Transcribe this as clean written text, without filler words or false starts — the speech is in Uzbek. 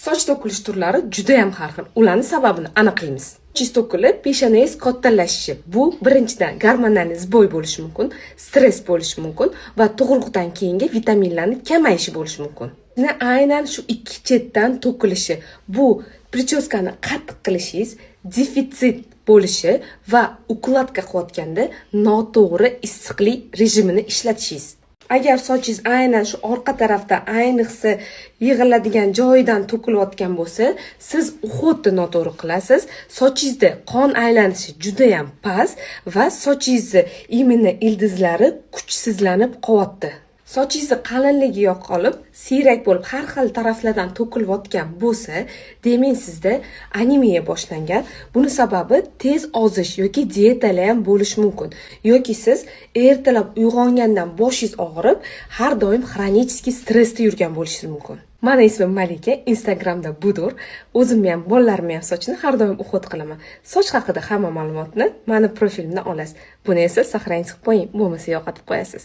Soch to'kilish turlari juda ham har xil. Ularning sababini aniqlaymiz. Soch to'kilib, peshonangiz kattalashishi. Bu birinchidan gormonalniz bo'y bo'lishi mumkin, stress bo'lishi mumkin va tug'ruqdan keyingi vitaminlarning kamayishi bo'lishi mumkin. Aynan shu ikki chetdan to'kilishi, bu prichoskani qattiq qilishingiz, defitsit bo'lishi va ukladka qilayotganda noto'g'ri issiqlik rejimini ishlatishingiz. Agar sochingiz aynan shu orqa tarafda, ayniqsa yig'iladigan joyidan to'kilayotgan bo'lsa, siz uxodni noto'g'ri qilasiz. Sochingizda qon aylanishi juda ham past va sochingizni immuniy ildizlari kuchsizlanib qolyapti. Sochingizni qalinligi yo'qolib, siyrak bo'lib, har xil taraflardan to'kilayotgan bo'lsa, demak sizda anemiya boshlangan. Buni sababi tez ozish yoki dietalar ham bo'lishi mumkin. Yoki siz ertalab uyg'ongandan boshingiz og'rib, har doim xronический stressda yurgan bo'lishingiz mumkin. Meni ismim Malika, Instagramda budur. O'zimni ham, bolalarimni ham sochini har doim uxod qilaman. Soch haqida hamma ma'lumotni meni profilimdan olasiz. Buni esa saqlanib qo'ying, bo'lmasa yo'qotib qo'yasiz.